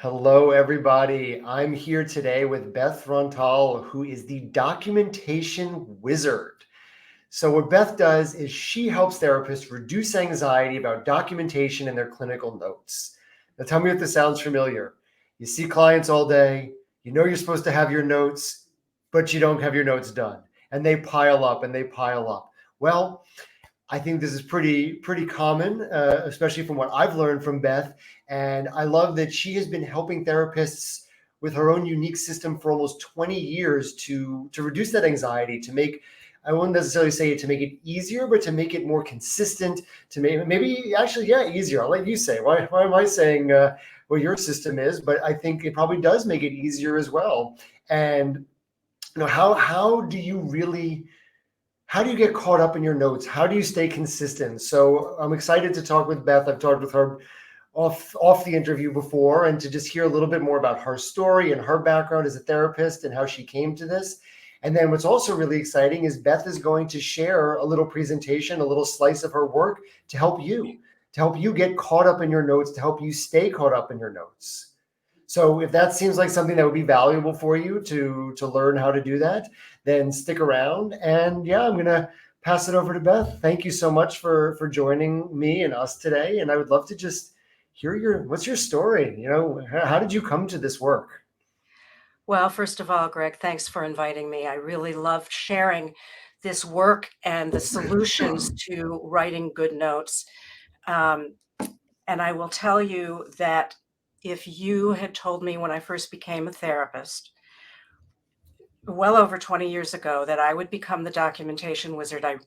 Hello, everybody. I'm here today with Beth Rontal, who is the documentation wizard. So, what Beth does is she helps therapists reduce anxiety about documentation in their clinical notes. Now, tell me if this sounds familiar. You see clients all day, you know you're supposed to have your notes, but you don't have your notes done, and they pile up and they pile up. Well, I think this is pretty common, especially from what I've learned from Beth. And I love that she has been helping therapists with her own unique system for almost 20 years to reduce that anxiety, to make, I wouldn't necessarily say to make it easier, but to make it more consistent, to maybe actually, yeah, easier. I'll let you say. Why am I saying what your system is? But I think it probably does make it easier as well. And how do you really how do you get caught up in your notes? How do you stay consistent? So I'm excited to talk with Beth. I've talked with her off the interview before, and to just hear a little bit more about her story and her background as a therapist and how she came to this. And then what's also really exciting is Beth is going to share a little presentation, a little slice of her work to help you get caught up in your notes, to help you stay caught up in your notes. So if that seems like something that would be valuable for you to learn how to do that, then stick around. And yeah, I'm gonna pass it over to Beth. Thank you so much for joining me and us today. And I would love to just hear what's your story? How did you come to this work? Well, first of all, Greg, thanks for inviting me. I really loved sharing this work and the solutions to writing good notes. Um, and I will tell you that if you had told me when I first became a therapist, well over 20 years ago, that I would become the documentation wizard, I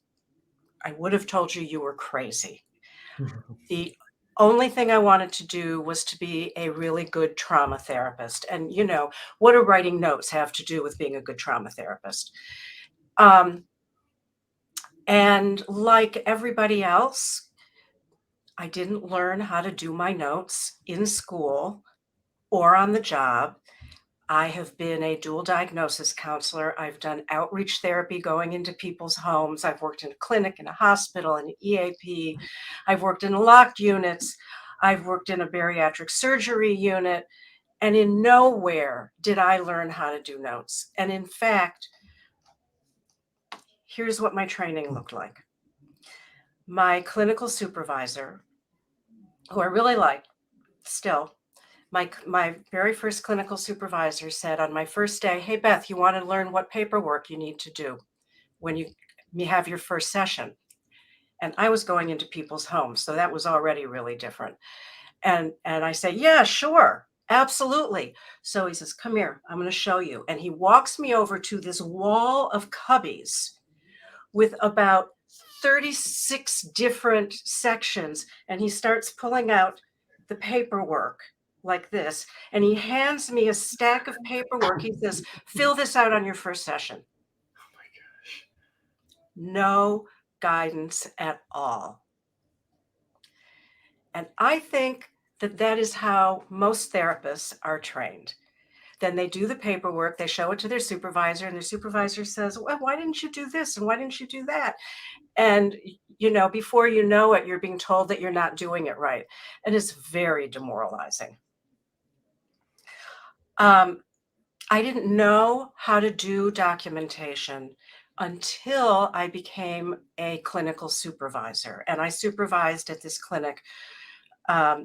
would have told you were crazy. The only thing I wanted to do was to be a really good trauma therapist. And, what do writing notes have to do with being a good trauma therapist? And like everybody else, I didn't learn how to do my notes in school or on the job. I have been a dual diagnosis counselor. I've done outreach therapy going into people's homes. I've worked in a clinic, in a hospital, in an EAP. I've worked in locked units. I've worked in a bariatric surgery unit. And in nowhere did I learn how to do notes. And in fact, here's what my training looked like. My clinical supervisor, who I really like still, my very first clinical supervisor said on my first day, "Hey, Beth, you want to learn what paperwork you need to do when you have your first session?" And I was going into people's homes, so that was already really different. And I say, "Yeah, sure, absolutely." So he says, "Come here, I'm going to show you." And he walks me over to this wall of cubbies with about 36 different sections, and he starts pulling out the paperwork like this, and he hands me a stack of paperwork. He says, "Fill this out on your first session." Oh my gosh. No guidance at all. And I think that is how most therapists are trained. Then they do the paperwork, they show it to their supervisor, and their supervisor says, "Well, why didn't you do this? And why didn't you do that?" And, before you know it, you're being told that you're not doing it right. And it's very demoralizing. I didn't know how to do documentation until I became a clinical supervisor. And I supervised at this clinic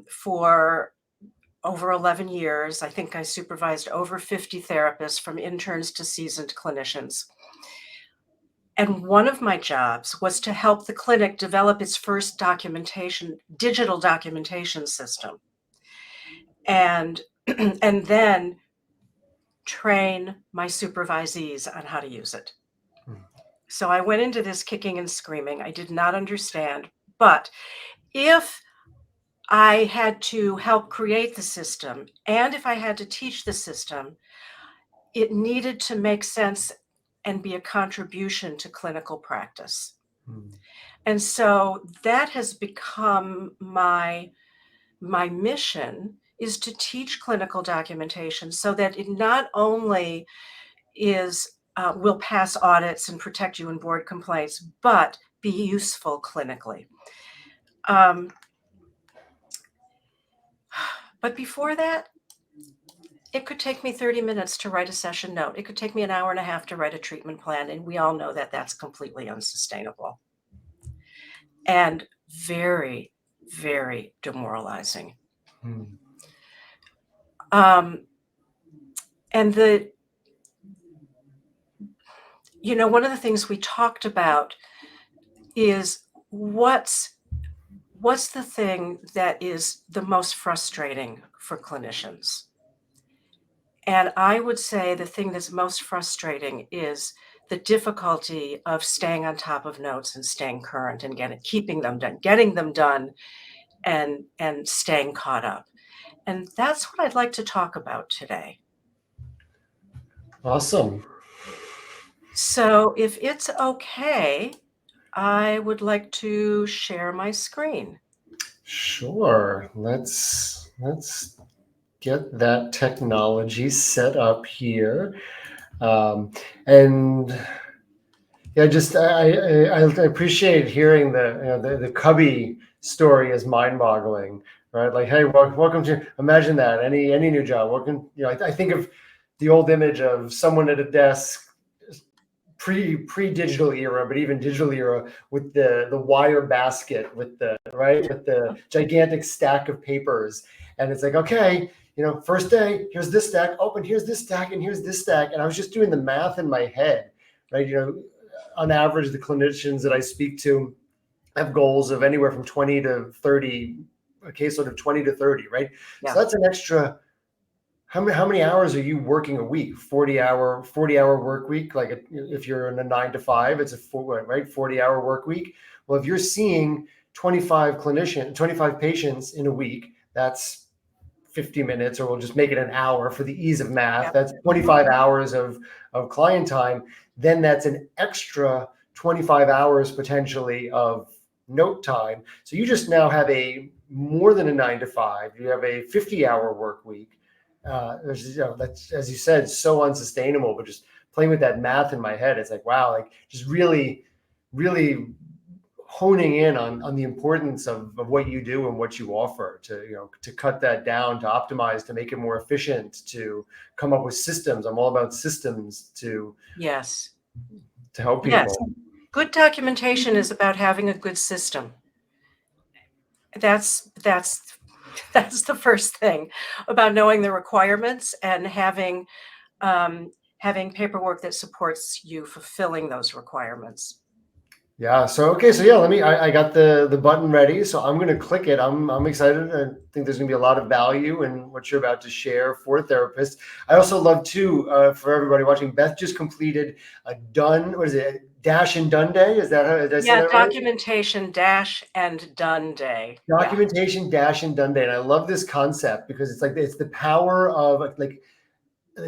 for over 11 years. I think I supervised over 50 therapists, from interns to seasoned clinicians. And one of my jobs was to help the clinic develop its first digital documentation system. And, and then train my supervisees on how to use it. So I went into this kicking and screaming. I did not understand. But if I had to help create the system, and if I had to teach the system, it needed to make sense and be a contribution to clinical practice. And so that has become my mission, is to teach clinical documentation so that it not only will pass audits and protect you in board complaints, but be useful clinically. But before that, It could take me 30 minutes to write a session note. It could take me an hour and a half to write a treatment plan, and we all know that that's completely unsustainable and very, very demoralizing. Hmm. Um, and one of the things we talked about is what's the thing that is the most frustrating for clinicians? And I would say the thing that's most frustrating is the difficulty of staying on top of notes and staying current and keeping them done, getting them done and staying caught up. And that's what I'd like to talk about today. Awesome. So if it's okay, I would like to share my screen. Sure. Let's get that technology set up here. Um, and yeah, just I appreciate hearing the Cubby story is mind-boggling, right? Like, hey, welcome to imagine that any new job. Welcome, I think of the old image of someone at a desk pre digital era, but even digital era with the wire basket with the gigantic stack of papers, and it's like, okay, first day, here's this stack, oh, and here's this stack, and here's this stack, and I was just doing the math in my head, right? On average, the clinicians that I speak to have goals of anywhere from 20 to 30, a caseload of 20 to 30, right? Yeah. So that's an extra. How many hours are you working a week? 40-hour work week. Like if you're in a 9 to 5, it's a 40-hour work week. Well, if you're seeing 25 patients in a week, that's 50 minutes, or we'll just make it an hour for the ease of math. Yep. That's 25 hours of client time. Then that's an extra 25 hours potentially of note time. So you just now have a more than a 9 to 5. You have a 50-hour work week. That's, as you said, so unsustainable. But just playing with that math in my head, it's like, wow, like just really, really honing in on the importance of what you do and what you offer to cut that down, to optimize, to make it more efficient, to come up with systems. I'm all about systems Yes. to help Yes. people. Good documentation is about having a good system. That's the first thing, about knowing the requirements and having paperwork that supports you fulfilling those requirements. Yeah. So okay. So yeah, I got the button ready. So I'm gonna click it. I'm excited. I think there's gonna be a lot of value in what you're about to share for therapists. I also love too, for everybody watching, Beth just completed a done. What is it? Dash and done day. Is that how did I say that right? Documentation dash and done day. Yeah. Documentation dash and done day. And I love this concept because it's the power of like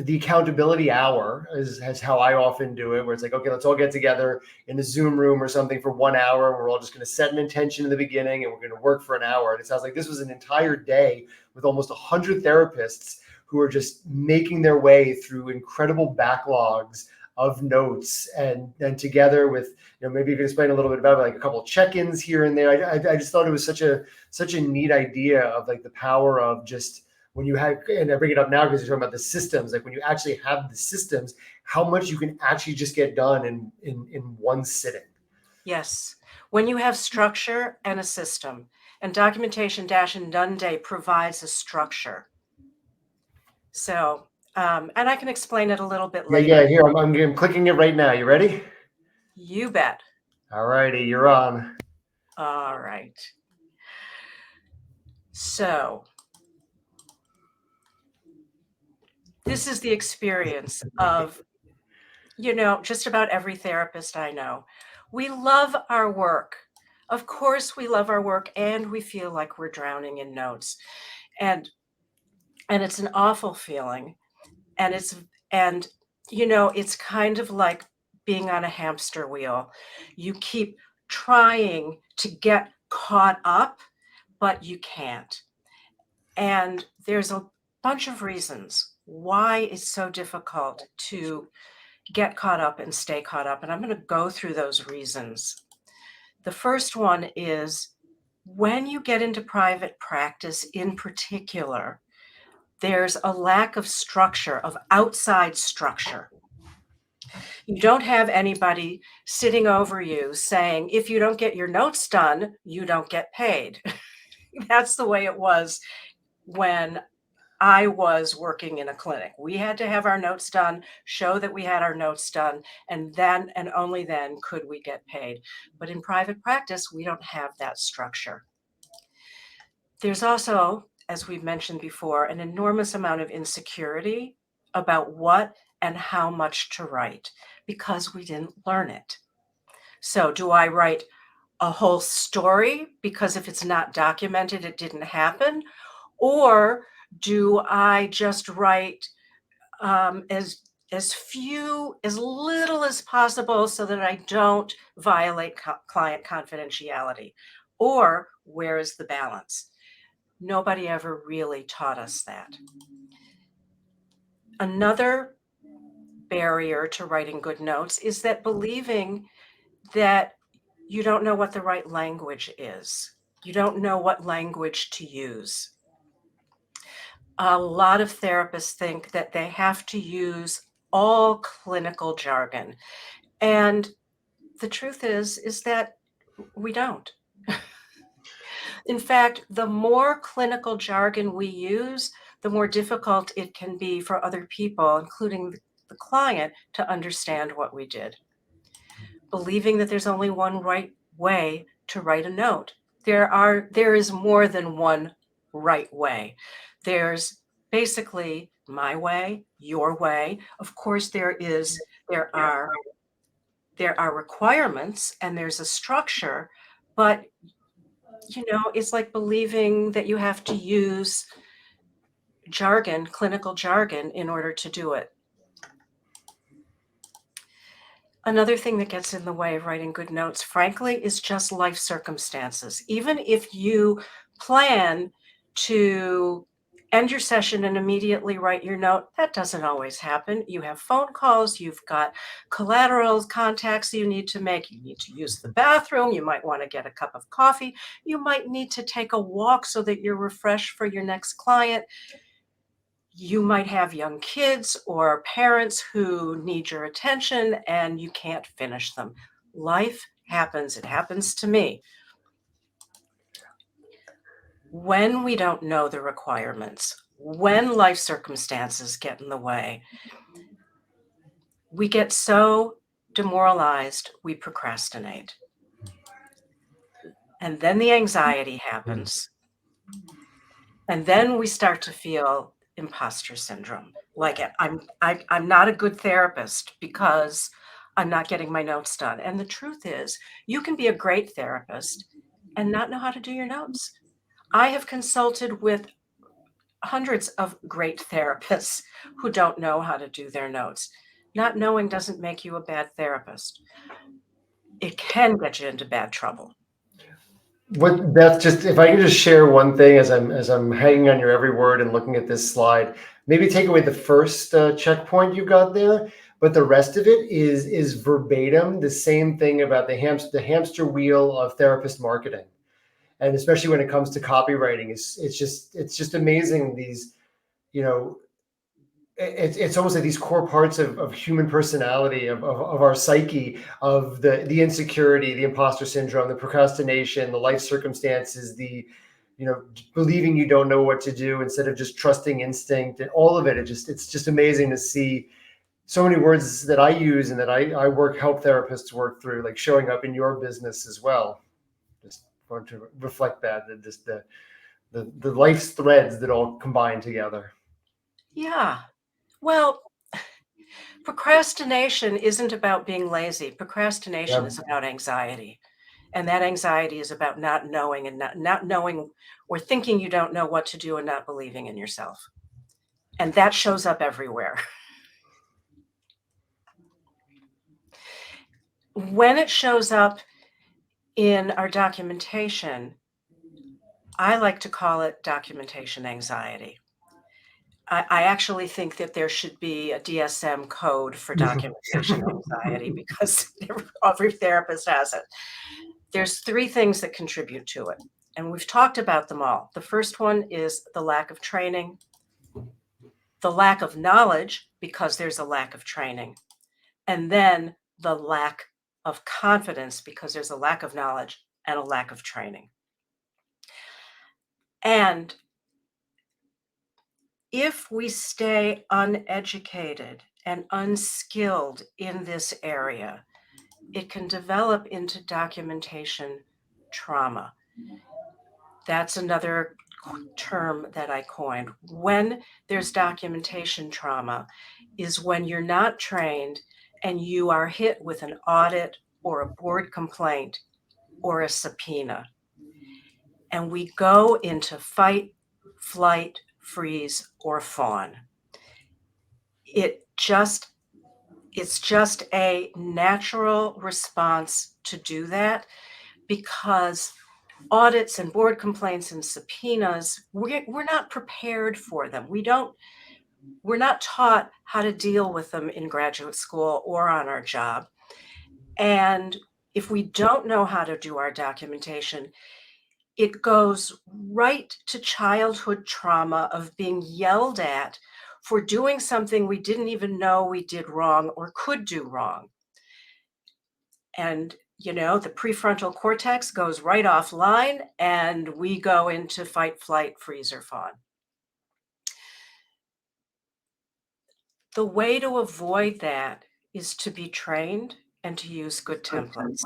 the accountability hour is how I often do it, where it's like, okay, let's all get together in a Zoom room or something for 1 hour. And we're all just going to set an intention in the beginning and we're going to work for an hour. And it sounds like this was an entire day with almost 100 therapists who are just making their way through incredible backlogs of notes, and together with, maybe you can explain a little bit about like a couple of check-ins here and there. I just thought it was such a neat idea of like the power of just, when you have, and I bring it up now because you're talking about the systems, like when you actually have the systems, how much you can actually just get done in one sitting. Yes. When you have structure and a system, and documentation dash and done day provides a structure. So, and I can explain it a little bit later. Yeah. Here, I'm clicking it right now. You ready? You bet. All righty, you're on. All right. So, this is the experience of, just about every therapist I know. We love our work. Of course, we love our work, and we feel like we're drowning in notes. And it's an awful feeling. And it's kind of like being on a hamster wheel. You keep trying to get caught up, but you can't. And there's a bunch of reasons why it's so difficult to get caught up and stay caught up. And I'm going to go through those reasons. The first one is when you get into private practice in particular, There's a lack of structure, of outside structure. You don't have anybody sitting over you saying, if you don't get your notes done, you don't get paid. That's the way it was when I was working in a clinic. We had to have our notes done, show that we had our notes done, and then and only then could we get paid. But in private practice, we don't have that structure. There's also, as we've mentioned before, an enormous amount of insecurity about what and how much to write because we didn't learn it. So do I write a whole story because if it's not documented, it didn't happen? Or do I just write as little as possible so that I don't violate client confidentiality? Or where is the balance? Nobody ever really taught us that. Another barrier to writing good notes is that believing that you don't know what the right language is. You don't know what language to use. A lot of therapists think that they have to use all clinical jargon. And the truth is that we don't. In fact, the more clinical jargon we use, the more difficult it can be for other people, including the client, to understand what we did. Believing that there's only one right way to write a note. There is more than one right way. There's basically my way, your way. Of course, there are requirements and there's a structure, but it's like believing that you have to use jargon, clinical jargon, in order to do it. Another thing that gets in the way of writing good notes, frankly, is just life circumstances. Even if you plan to end your session and immediately write your note, that doesn't always happen. You have phone calls, you've got collateral contacts you need to make, you need to use the bathroom, you might want to get a cup of coffee, you might need to take a walk so that you're refreshed for your next client. You might have young kids or parents who need your attention and you can't finish them. Life happens. It happens to me. When we don't know the requirements, when life circumstances get in the way, we get so demoralized, we procrastinate. And then the anxiety happens. And then we start to feel imposter syndrome. Like I'm not a good therapist because I'm not getting my notes done. And the truth is, you can be a great therapist and not know how to do your notes. I have consulted with hundreds of great therapists who don't know how to do their notes. Not knowing doesn't make you a bad therapist. It can get you into bad trouble. What Beth, just if I can just share one thing as I'm hanging on your every word and looking at this slide, maybe take away the first checkpoint you got there, but the rest of it is verbatim the same thing about the hamster wheel of therapist marketing, and especially when it comes to copywriting, it's just amazing these, you know, it's almost like these core parts of human personality, of our psyche, of the insecurity, the imposter syndrome, the procrastination, the life circumstances, the, believing you don't know what to do instead of just trusting instinct, and all of it. It's just amazing to see so many words that I use and that I help therapists work through, like showing up in your business as well. Just want to reflect that just the life's threads that all combine together. Yeah. Well, procrastination isn't about being lazy. Procrastination Yeah. is about anxiety. And that anxiety is about not knowing and not knowing or thinking you don't know what to do and not believing in yourself. And that shows up everywhere. When it shows up in our documentation, I like to call it documentation anxiety. I actually think that there should be a DSM code for documentation anxiety because every therapist has it. There's three things that contribute to it, and we've talked about them all. The first one is the lack of training. the lack of knowledge because there's a lack of training, and then the lack of confidence because there's a lack of knowledge and a lack of training. And if we stay uneducated and unskilled in this area, it can develop into documentation trauma. That's another term that I coined. When there's documentation trauma is when you're not trained and you are hit with an audit or a board complaint or a subpoena. And we go into fight, flight, freeze, or fawn. It's just a natural response to do that because audits and board complaints and subpoenas, we're not prepared for them. We're not taught how to deal with them in graduate school or on our job. And if we don't know how to do our documentation, it goes right to childhood trauma of being yelled at for doing something we didn't even know we did wrong or could do wrong. And, the prefrontal cortex goes right offline and we go into fight, flight, freeze, or fawn. The way to avoid that is to be trained and to use good templates.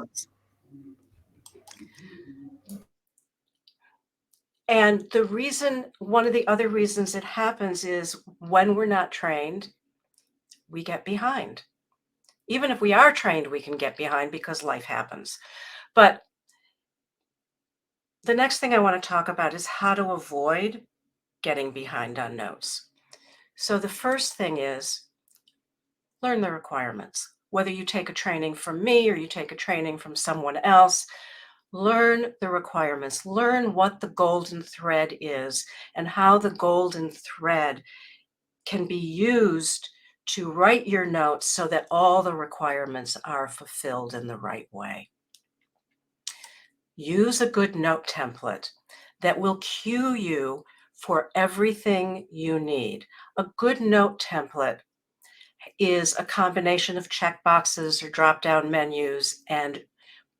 And one of the other reasons it happens is when we're not trained, we get behind. Even if we are trained, we can get behind because life happens. But the next thing I want to talk about is how to avoid getting behind on notes. So the first thing is learn the requirements. Whether you take a training from me or you take a training from someone else, learn the requirements. Learn what the golden thread is and how the golden thread can be used to write your notes so that all the requirements are fulfilled in the right way. Use a good note template that will cue you for everything you need. A good note template is a combination of checkboxes or drop-down menus and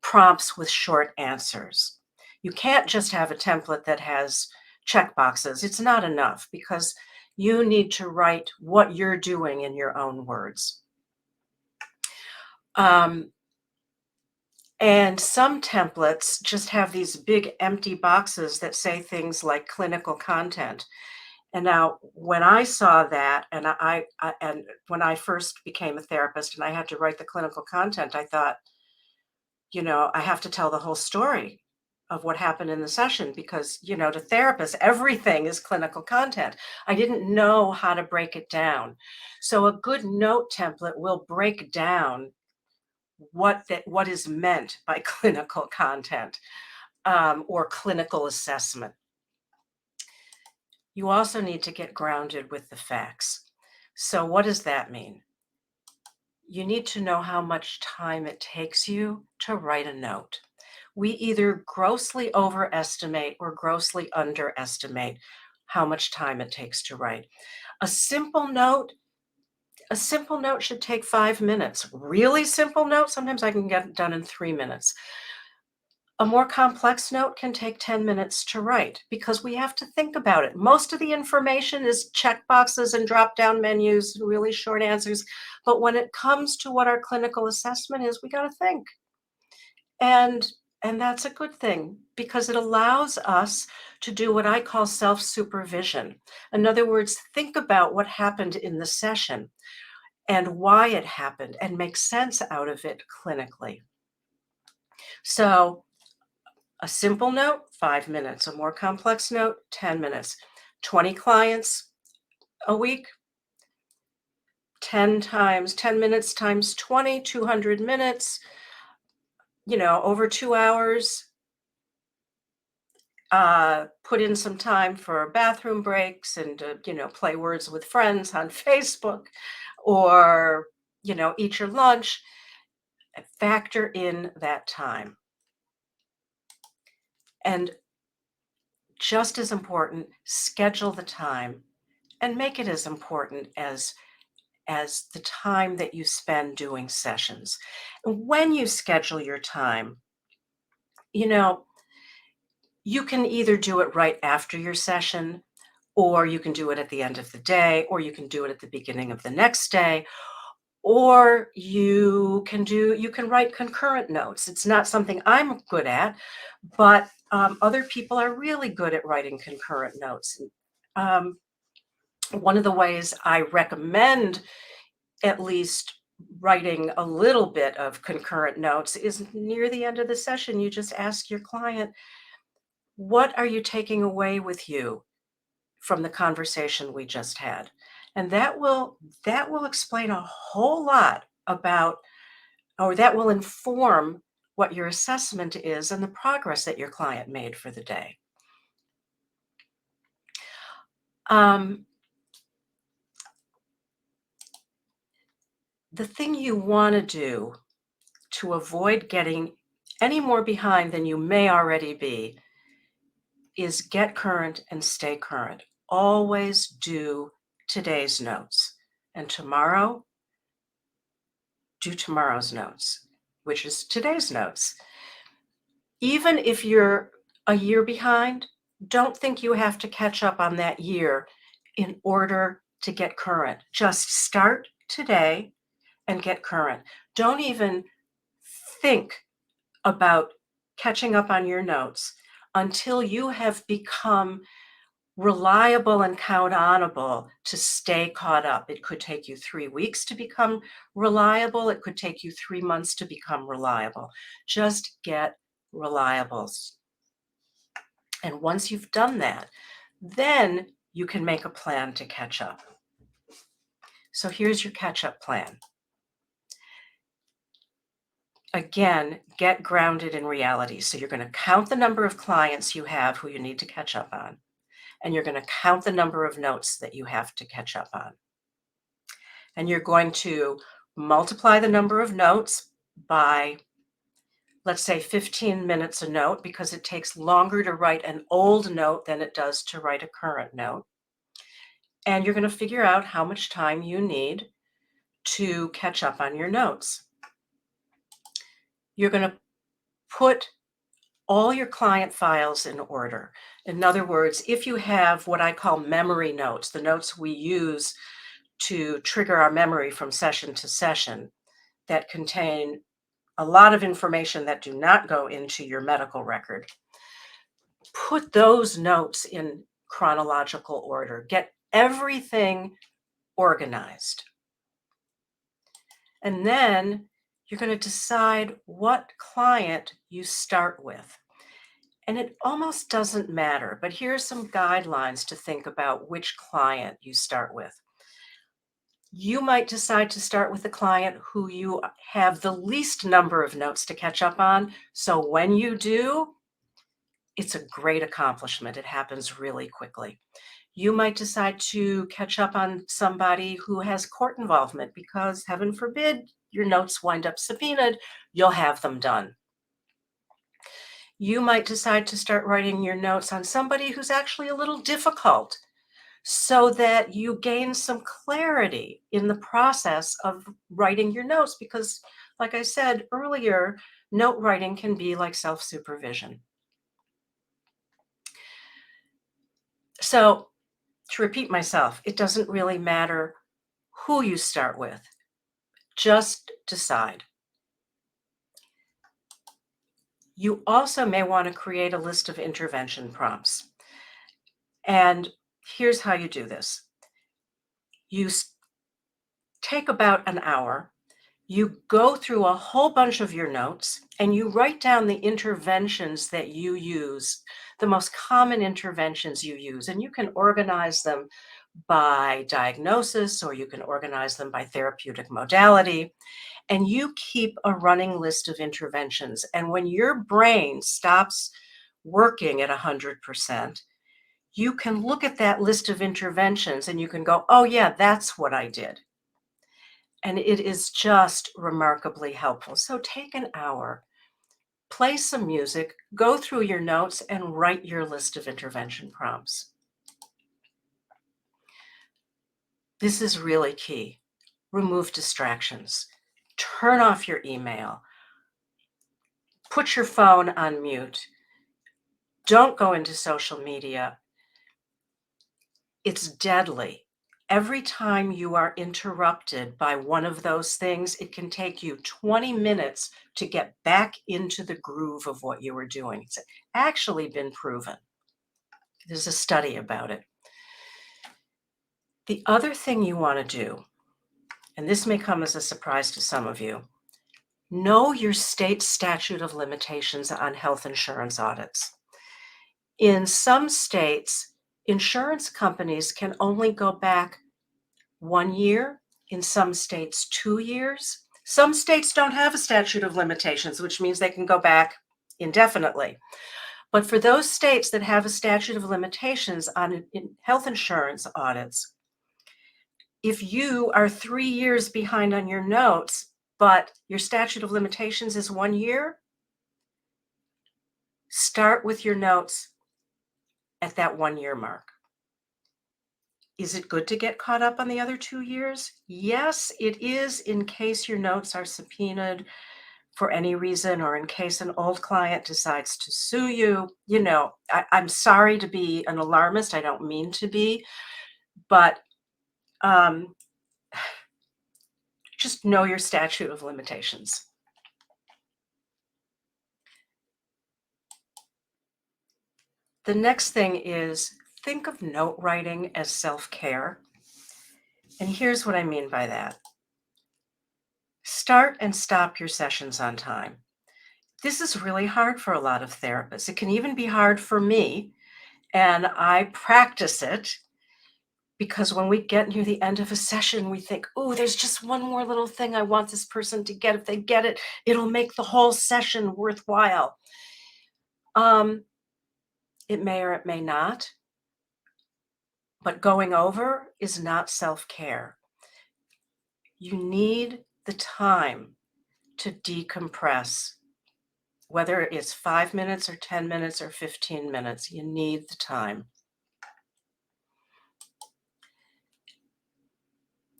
prompts with short answers. You can't just have a template that has checkboxes. It's not enough because you need to write what you're doing in your own words. And some templates just have these big empty boxes that say things like clinical content. And now when I saw that and and when I first became a therapist and I had to write the clinical content, I thought, I have to tell the whole story of what happened in the session because, to therapists, everything is clinical content. I didn't know how to break it down. So a good note template will break down what is meant by clinical content or clinical assessment. You also need to get grounded with the facts. So what does that mean? You need to know how much time it takes you to write a note. We either grossly overestimate or grossly underestimate how much time it takes to write. A simple note should take 5 minutes. Really simple note, sometimes I can get it done in 3 minutes. A more complex note can take 10 minutes to write because we have to think about it. Most of the information is checkboxes and drop-down menus, really short answers. But when it comes to what our clinical assessment is, we got to think. And that's a good thing because it allows us to do what I call self-supervision. In other words, think about what happened in the session and why it happened and make sense out of it clinically. So a simple note, 5 minutes. A more complex note, 10 minutes. 20 clients a week, 10 minutes times 20, 200 minutes, over 2 hours. Put in some time for bathroom breaks and, play words with friends on Facebook or, eat your lunch. Factor in that time. And just as important, schedule the time and make it as important as the time that you spend doing sessions. When you schedule your time, you know, you can either do it right after your session, or you can do it at the end of the day, or you can do it at the beginning of the next day, or you can write concurrent notes. It's not something I'm good at, but other people are really good at writing concurrent notes. Um, One of the ways I recommend at least writing a little bit of concurrent notes is near the end of the session. You just ask your client, what are you taking away with you from the conversation we just had? And that will explain a whole lot about, or that will inform what your assessment is and the progress that your client made for the day. Um, the thing you want to do to avoid getting any more behind than you may already be is get current and stay current. Always do today's notes. And tomorrow, do tomorrow's notes, which is today's notes. Even if you're a year behind, don't think you have to catch up on that year in order to get current. Just start today and get current. Don't even think about catching up on your notes until you have become reliable and count onable to stay caught up. It could take you 3 weeks to become reliable. It could take you 3 months to become reliable. Just get reliables. And once you've done that, then you can make a plan to catch up. So here's your catch up plan. Again, get grounded in reality. So you're going to count the number of clients you have who you need to catch up on, and you're going to count the number of notes that you have to catch up on. And you're going to multiply the number of notes by, let's say, 15 minutes a note, because it takes longer to write an old note than it does to write a current note. And you're going to figure out how much time you need to catch up on your notes. You're going to put all your client files in order. In other words, if you have what I call memory notes, the notes we use to trigger our memory from session to session, that contain a lot of information that do not go into your medical record, put those notes in chronological order. Get everything organized. And then you're going to decide what client you start with. And it almost doesn't matter, but here's some guidelines to think about which client you start with. You might decide to start with the client who you have the least number of notes to catch up on. So when you do, it's a great accomplishment. It happens really quickly. You might decide to catch up on somebody who has court involvement because, heaven forbid, your notes wind up subpoenaed. You'll have them done. You might decide to start writing your notes on somebody who's actually a little difficult, so that you gain some clarity in the process of writing your notes. Because, like I said earlier, note writing can be like self-supervision. So, to repeat myself, it doesn't really matter who you start with. Just decide. You also may want to create a list of intervention prompts. And here's how you do this. You take about an hour, you go through a whole bunch of your notes, and you write down the interventions that you use, the most common interventions you use. And you can organize them by diagnosis, or you can organize them by therapeutic modality. And you keep a running list of interventions. And when your brain stops working at 100%, you can look at that list of interventions and you can go, oh, yeah, that's what I did. And it is just remarkably helpful. So take an hour, play some music, go through your notes, and write your list of intervention prompts. This is really key. Remove distractions. Turn off your email. Put your phone on mute. Don't go into social media. It's deadly. Every time you are interrupted by one of those things, it can take you 20 minutes to get back into the groove of what you were doing. It's actually been proven. There's a study about it. The other thing you want to do, and this may come as a surprise to some of you, know your state statute of limitations on health insurance audits. In some states, insurance companies can only go back 1 year, in some states 2 years. Some states don't have a statute of limitations, which means they can go back indefinitely. But for those states that have a statute of limitations on health insurance audits, if you are 3 years behind on your notes, but your statute of limitations is 1 year, start with your notes at that 1 year mark. Is it good to get caught up on the other 2 years? Yes, it is, in case your notes are subpoenaed for any reason, or in case an old client decides to sue you. You know, I'm sorry to be an alarmist. I don't mean to be, but just know your statute of limitations. The next thing is, think of note writing as self-care. And here's what I mean by that. Start and stop your sessions on time. This is really hard for a lot of therapists. It can even be hard for me, and I practice it because when we get near the end of a session, we think, oh, there's just one more little thing I want this person to get. If they get it, it'll make the whole session worthwhile. It may or it may not, but going over is not self-care. You need the time to decompress. Whether it's 5 minutes or 10 minutes or 15 minutes, you need the time.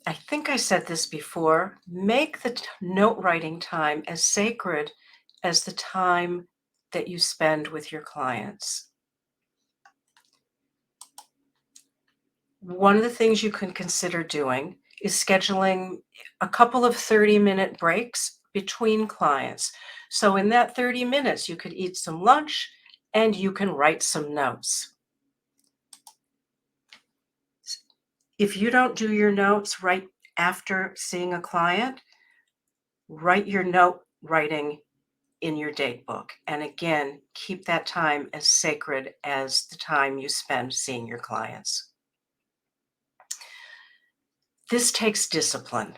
I think I said this before, make the note writing time as sacred as the time that you spend with your clients. One of the things you can consider doing is scheduling a couple of 30-minute breaks between clients. So in that 30 minutes, you could eat some lunch and you can write some notes. If you don't do your notes right after seeing a client, write your note writing in your date book. And again, keep that time as sacred as the time you spend seeing your clients. This takes discipline.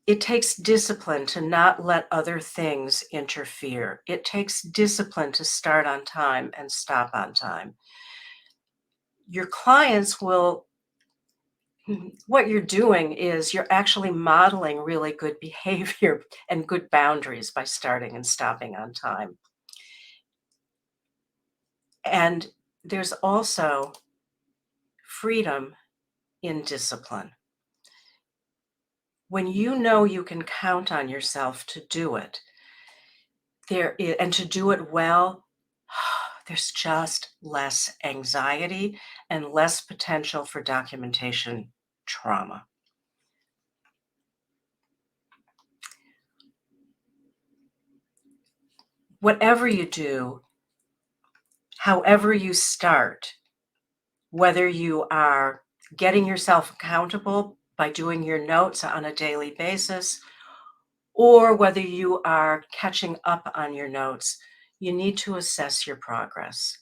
It takes discipline to not let other things interfere. It takes discipline to start on time and stop on time. Your clients will, what you're doing is you're actually modeling really good behavior and good boundaries by starting and stopping on time. And there's also freedom in discipline. When you know you can count on yourself to do it, and to do it well, there's just less anxiety and less potential for documentation trauma. Whatever you do, however you start, whether you are getting yourself accountable by doing your notes on a daily basis, or whether you are catching up on your notes, you need to assess your progress.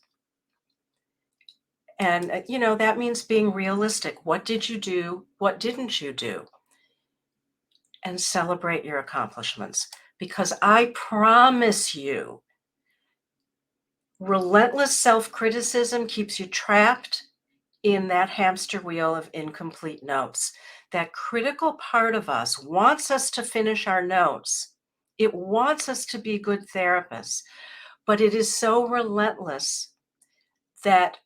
And, that means being realistic. What did you do? What didn't you do? And celebrate your accomplishments. Because I promise you, relentless self-criticism keeps you trapped in that hamster wheel of incomplete notes. That critical part of us wants us to finish our notes. It wants us to be good therapists, but it is so relentless that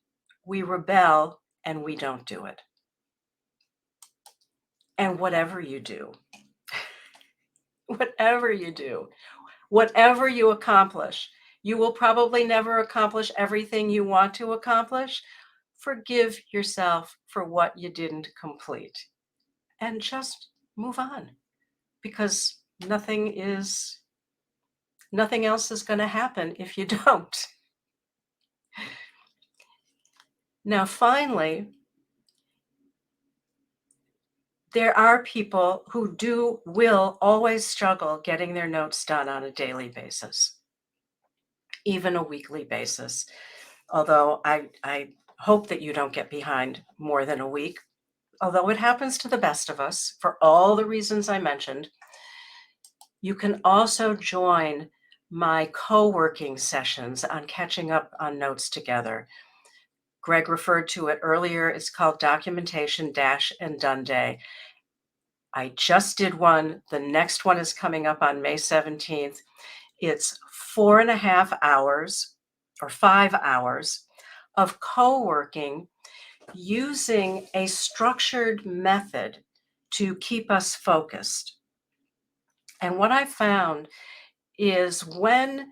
we rebel and we don't do it. And whatever you do, whatever you do, whatever you accomplish, you will probably never accomplish everything you want to accomplish. Forgive yourself for what you didn't complete and just move on, because nothing else is going to happen if you don't. Now, finally, there are people who will always struggle getting their notes done on a daily basis, even a weekly basis. Although I hope that you don't get behind more than a week, although it happens to the best of us for all the reasons I mentioned. You can also join my co-working sessions on catching up on notes together. Greg referred to it earlier. It's called Documentation Dash and Done Day. I just did one. The next one is coming up on May 17th. It's 4.5 hours or 5 hours of co-working using a structured method to keep us focused. And what I found is when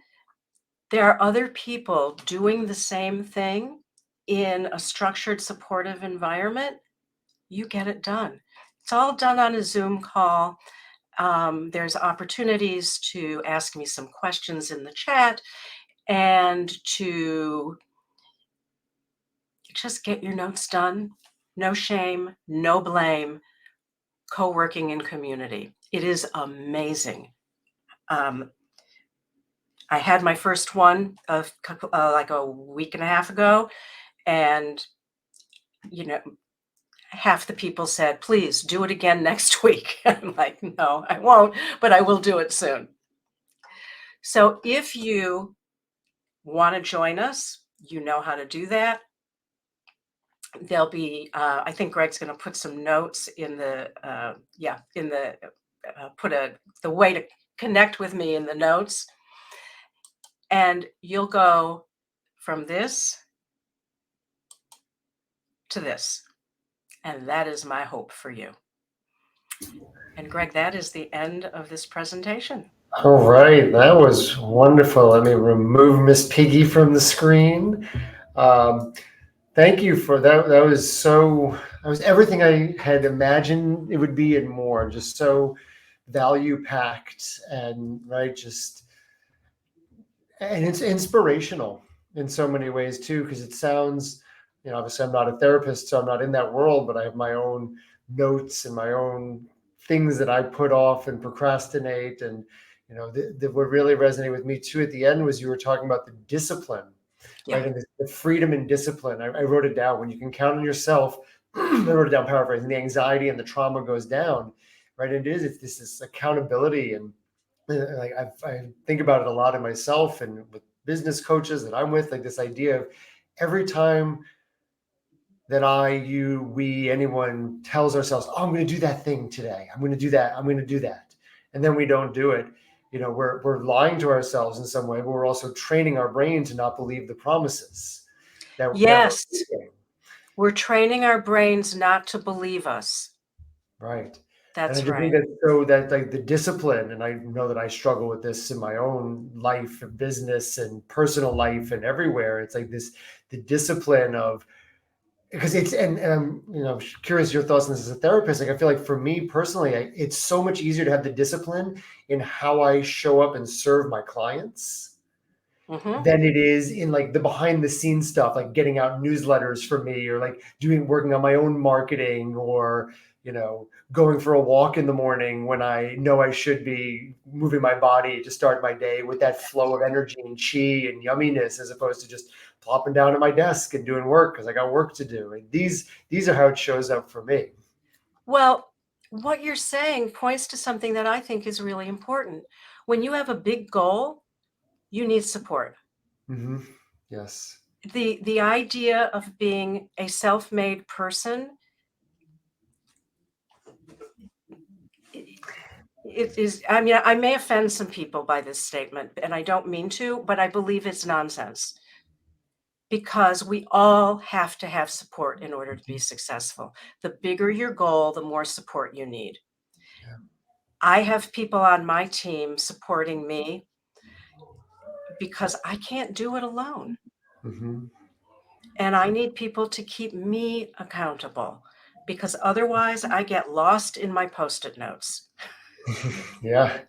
there are other people doing the same thing in a structured, supportive environment, you get it done. It's all done on a Zoom call. There's opportunities to ask me some questions in the chat and to just get your notes done. No shame, no blame, co-working in community. It is amazing. I had my first one like a week and a half ago, and half the people said, please do it again next week. I'm like, no, I won't, but I will do it soon. So if you want to join us, you know how to do that. There'll be, I think Greg's going to put some notes in the, the way to connect with me in the notes. And you'll go from this to this. And that is my hope for you. And Greg, that is the end of this presentation. All right, that was wonderful. Let me remove Miss Piggy from the screen. Thank you for that. That was everything I had imagined it would be and more. Just so value packed and and it's inspirational in so many ways too, because it sounds, obviously I'm not a therapist, so I'm not in that world, but I have my own notes and my own things that I put off and procrastinate. And, what really resonated with me too at the end was you were talking about the discipline, Yeah. right? And the freedom and discipline. I wrote it down. When you can count on yourself, I wrote it down paraphrasing, the anxiety and the trauma goes down, right? And it's this accountability. And like I think about it a lot in myself and with business coaches that I'm with, like this idea of every time that anyone tells ourselves, oh, I'm going to do that thing today. I'm going to do that. I'm going to do that. And then we don't do it. We're lying to ourselves in some way, but we're also training our brain to not believe the promises that Yes. we're making. We're training our brains not to believe us. Right. That's And I just right. think that like the discipline, and I know that I struggle with this in my own life and business and personal life and everywhere. It's like the discipline of, because and I'm curious your thoughts on this as a therapist. Like I feel like for me personally, it's so much easier to have the discipline in how I show up and serve my clients than it is in like the behind the scenes stuff, like getting out newsletters for me, or like working on my own marketing, or going for a walk in the morning when I know I should be moving my body to start my day with that flow of energy and chi and yumminess, as opposed to just plopping down at my desk and doing work because I got work to do. And these are how it shows up for me. Well, what you're saying points to something that I think is really important. When you have a big goal, you need support. Mm-hmm. Yes. The idea of being a self-made person, it is, I mean, I may offend some people by this statement, and I don't mean to, but I believe it's nonsense. because we all have to have support in order to be successful. The bigger your goal, the more support you need. Yeah. I have people on my team supporting me because I can't do it alone. Mm-hmm. And I need people to keep me accountable, because otherwise I get lost in my Post-it notes. Yeah.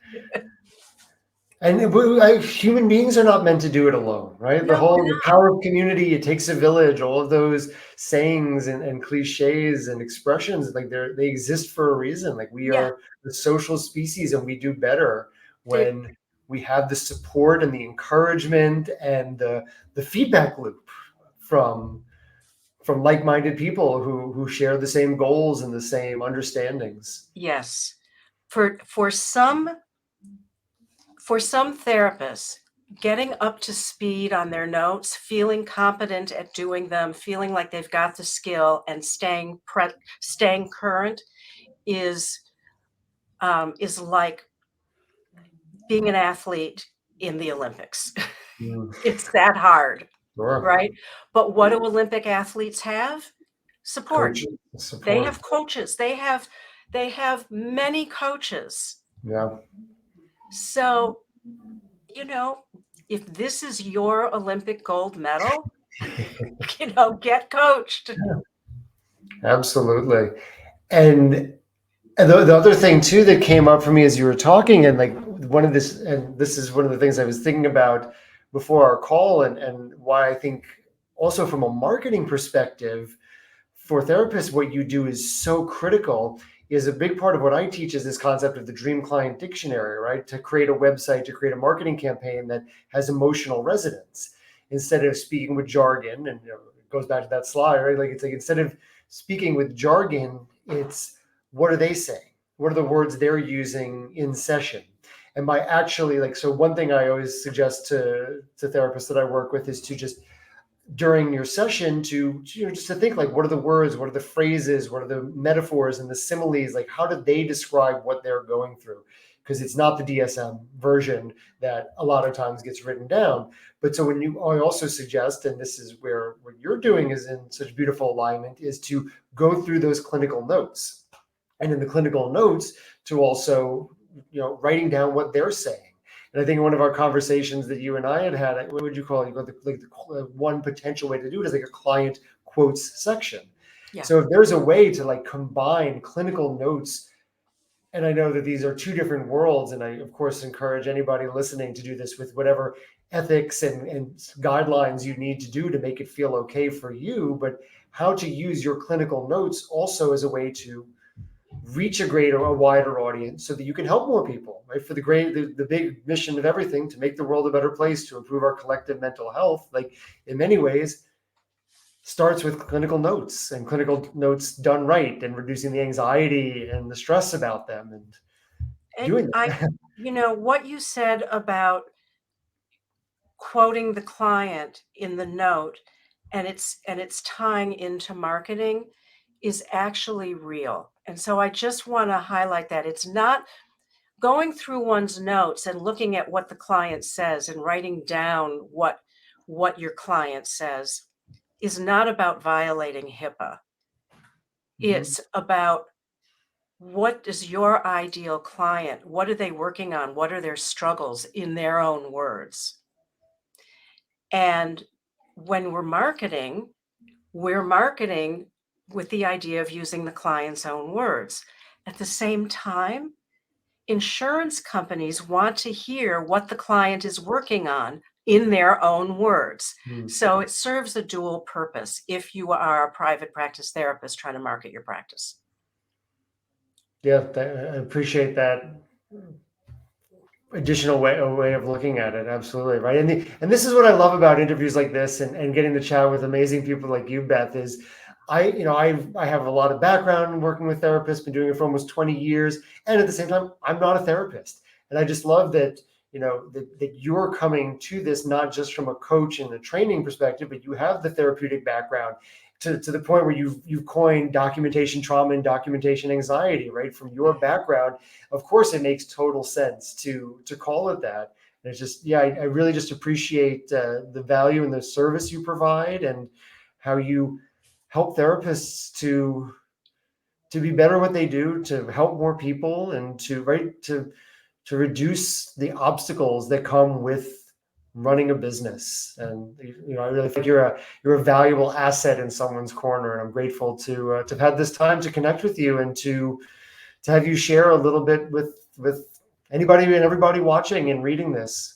And human beings are not meant to do it alone, right? No, we're The not. power of community, it takes a village, all of those sayings and cliches and expressions, like they exist for a reason. Like we Yeah, are the social species and we do better they, when we have the support and the encouragement and the feedback loop from like-minded people who share the same goals and the same understandings. yes. For some therapists, getting up to speed on their notes, feeling competent at doing them, feeling like they've got the skill, and staying current is like being an athlete in the Olympics. Mm, It's that hard, sure. right? But what do Olympic athletes have? Support. Coaching, They support. have coaches. They have many coaches. Yeah. So, you know, if this is your Olympic gold medal, get coached. Absolutely. And the other thing too that came up for me as you were talking, and like this is one of the things I was thinking about before our call, and why I think also from a marketing perspective for therapists, what you do is so critical. Is a big part of what I teach is this concept of the dream client dictionary, right? To create a website, to create a marketing campaign that has emotional resonance instead of speaking with jargon. And it goes back to that slide, right? Like it's like instead of speaking with jargon, it's what are they saying? What are the words they're using in session? And by actually like, so one thing I always suggest to therapists that I work with is to just during your session to just to think like what are the words, what are the phrases, what are the metaphors and the similes, like how do they describe what they're going through, because it's not the DSM version that a lot of times gets written down. But so I also suggest, and this is where what you're doing is in such beautiful alignment, is to go through those clinical notes, and in the clinical notes to also writing down what they're saying. And I think in one of our conversations that you and I had, what would you call it? One potential way to do it is like a client quotes section. Yeah. So if there's a way to like combine clinical notes, and I know that these are two different worlds, and I of course encourage anybody listening to do this with whatever ethics and guidelines you need to do to make it feel okay for you, but how to use your clinical notes also as a way to reach a wider audience so that you can help more people, right? For the big mission of everything, to make the world a better place, to improve our collective mental health, like in many ways starts with clinical notes, and clinical notes done right, and reducing the anxiety and the stress about them and And doing that. what you said about quoting the client in the note, and it's tying into marketing, is actually real. And so I just want to highlight that it's not going through one's notes and looking at what the client says and writing down what your client says is not about violating HIPAA. Mhm. It's about what is your ideal client? What are they working on? What are their struggles in their own words? And when we're marketing with the idea of using the client's own words. At the same time, insurance companies want to hear what the client is working on in their own words. Mm. So it serves a dual purpose if you are a private practice therapist trying to market your practice. Yeah, I appreciate that additional way of looking at it. Absolutely right. And this is what I love about interviews like this, and getting to chat with amazing people like you, Beth, is I have a lot of background working with therapists, been doing it for almost 20 years, and at the same time I'm not a therapist. And I just love that that you're coming to this not just from a coach and a training perspective, but you have the therapeutic background to the point where you've coined documentation trauma and documentation anxiety, right? From your background, of course it makes total sense to call it that. And it's just, yeah, I really just appreciate the value and the service you provide, and how you help therapists to be better at what they do, to help more people, and to reduce the obstacles that come with running a business. And I really think you're a valuable asset in someone's corner, and I'm grateful to have had this time to connect with you, and to have you share a little bit with anybody and everybody watching and reading this.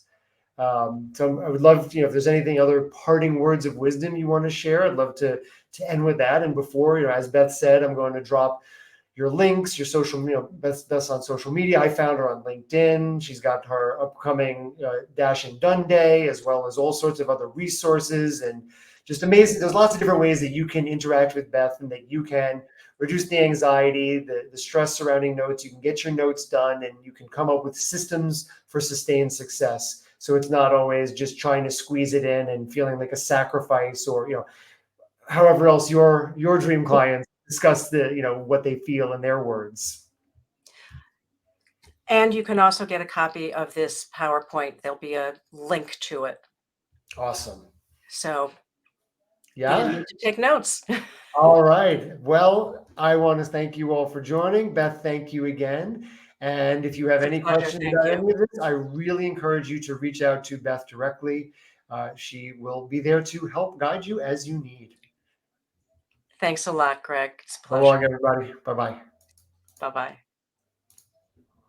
So I would love, if there's anything other parting words of wisdom you want to share, I'd love to end with that. And before, as Beth said, I'm going to drop your links, your social, Beth's on social media. I found her on LinkedIn. She's got her upcoming Dash and Done Day, as well as all sorts of other resources, and just amazing. There's lots of different ways that you can interact with Beth, and that you can reduce the anxiety, the stress surrounding notes. You can get your notes done, and you can come up with systems for sustained success. So it's not always just trying to squeeze it in and feeling like a sacrifice, or however else your dream clients discuss what they feel in their words. And you can also get a copy of this PowerPoint. There'll be a link to it. Awesome. So Yeah. you need to take notes. All right. Well, I want to thank you all for joining. Beth, thank you again. And if you have any questions about any of this, I really encourage you to reach out to Beth directly. She will be there to help guide you as you need. Thanks a lot, Greg. It's a So pleasure. long, everybody. Bye-bye. Bye-bye.